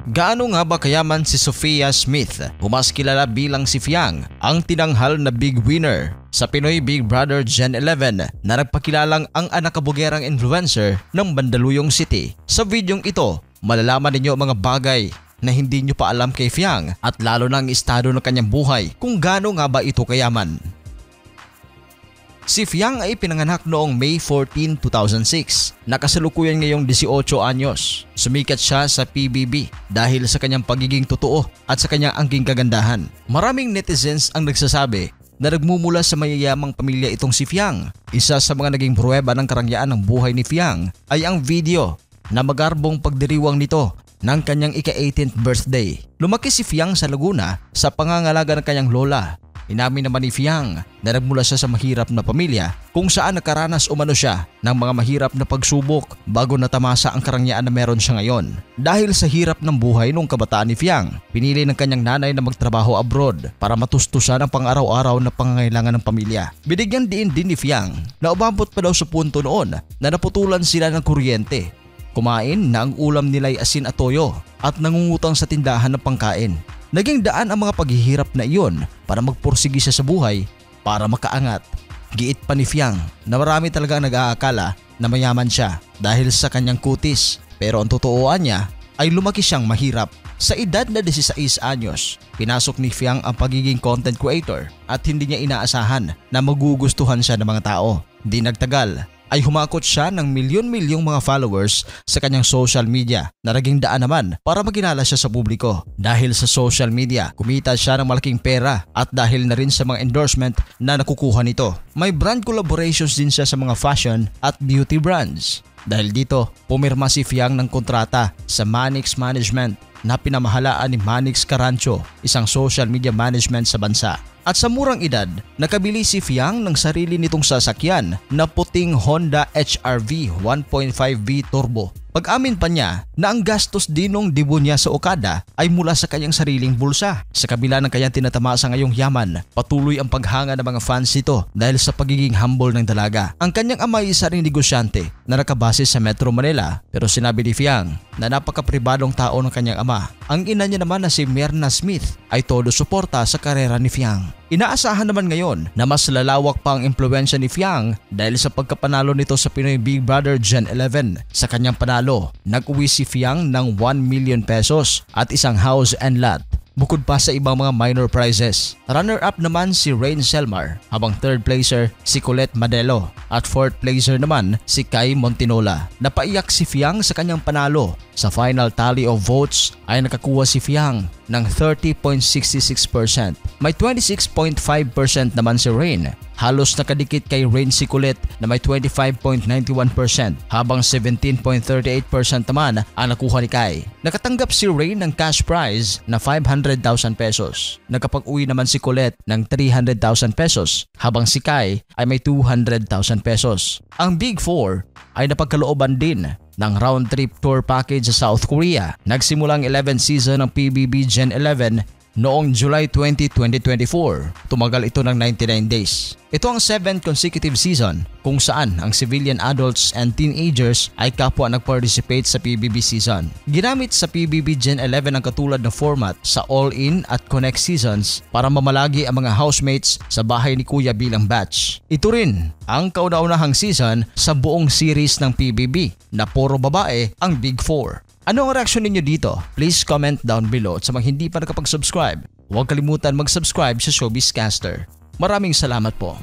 Gaano nga ba kayaman si Sophia Smith o mas kilala bilang si Fiang, ang tinanghal na big winner sa Pinoy Big Brother Gen 11 na nagpakilalang ang anak kabugerang influencer ng Mandaluyong City? Sa videong ito, malalaman ninyo ang mga bagay na hindi nyo pa alam kay Fiang at lalo na ang estado ng kanyang buhay kung gaano nga ba ito kayaman. Si Fiang ay pinanganak noong May 14, 2006. Nakasalukuyan ngayong 18 anyos. Sumikat siya sa PBB dahil sa kanyang pagiging totoo at sa kanyang angking kagandahan. Maraming netizens ang nagsasabi na nagmumula sa mayayamang pamilya itong si Fiang. Isa sa mga naging pruweba ng karangyaan ng buhay ni Fiang ay ang video na magarbong pagdiriwang nito ng kanyang ika-18th birthday. Lumaki si Fiang sa Laguna sa pangangalaga ng kanyang lola. Inamin naman ni Fiang na nagmula siya sa mahirap na pamilya kung saan nakaranas umano siya ng mga mahirap na pagsubok bago natamasa ang karangyaan na meron siya ngayon. Dahil sa hirap ng buhay nung kabataan ni Fiang, pinili ng kanyang nanay na magtrabaho abroad para matustusan ang pang-araw-araw na pangangailangan ng pamilya. Binigyan din ni Fiang na umabot pa daw sa punto noon na naputulan sila ng kuryente. Kumain na ang ulam nila'y asin at toyo at nangungutang sa tindahan ng pangkain. Naging daan ang mga paghihirap na iyon para magpursigi siya sa buhay para makaangat. Giit pa ni Fiang na marami talaga nag-aakala na mayaman siya dahil sa kanyang kutis, pero ang totooan niya ay lumaki siyang mahirap. Sa edad na 16 anyos, pinasok ni Fiang ang pagiging content creator at hindi niya inaasahan na magugustuhan siya ng mga tao. Di nagtagal ay humakot siya ng milyon-milyong mga followers sa kanyang social media na naging daan naman para magkilala siya sa publiko. Dahil sa social media, kumita siya ng malaking pera at dahil na rin sa mga endorsement na nakukuha nito. May brand collaborations din siya sa mga fashion at beauty brands. Dahil dito, pumirma si Fiang ng kontrata sa Manix Management na pinamahalaan ni Manix Carancho, isang social media management sa bansa. At sa murang edad, nakabili si Fiang ng sarili nitong sasakyan na puting Honda HR-V 1.5V Turbo. Pag-amin pa niya na ang gastos din ng debut niya sa Okada ay mula sa kanyang sariling bulsa. Sa kabila ng kanyang tinatamasa ngayong yaman, patuloy ang paghanga ng mga fans nito dahil sa pagiging humble ng dalaga. Ang kanyang ama ay isa ring negosyante na nakabase sa Metro Manila, pero sinabi ni Fiang na napaka-pribadong tao ng kanyang ama. Ang ina niya naman na si Myrna Smith ay todo suporta sa karera ni Fiang. Inaasahan naman ngayon na mas lalawak pa ang impluwensya ni Fiang dahil sa pagkapanalo nito sa Pinoy Big Brother Gen 11. Sa kanyang panalo, nag-uwi si Fiang ng 1 million pesos at isang house and lot, bukod pa sa ibang mga minor prizes. Runner-up naman si Rain Selmar, habang third placer si Colette Madelo at fourth placer naman si Kai Montinola. Napaiyak si Fiang sa kanyang panalo. Sa final tally of votes ay nakakuha si Fiang ng 30.66%. May 26.5% naman si Rain. Halos nakadikit kay Rain si Colette na may 25.91% habang 17.38% naman ang nakuha ni Kai. Nakatanggap si Rain ng cash prize na 500,000 pesos. Nakapag-uwi naman si Colette ng 300,000 pesos habang si Kai ay may 200,000 pesos. Ang Big Four ay napagkalooban din ng round trip tour package sa South Korea. Nagsimula ang 11th season ng PBB Gen 11 noong July 20, 2024. Tumagal ito ng 99 days. Ito ang 7th consecutive season kung saan ang civilian adults and teenagers ay kapwa nag-participate sa PBB season. Ginamit sa PBB Gen 11 ang katulad na format sa all-in at connect seasons para mamalagi ang mga housemates sa bahay ni Kuya bilang batch. Ito rin ang kauna-unahang season sa buong series ng PBB na puro babae ang Big Four. Ano ang reaksyon ninyo dito? Please comment down below at sa mga hindi pa nakapag-subscribe, huwag kalimutan mag-subscribe sa Showbiz Caster. Maraming salamat po.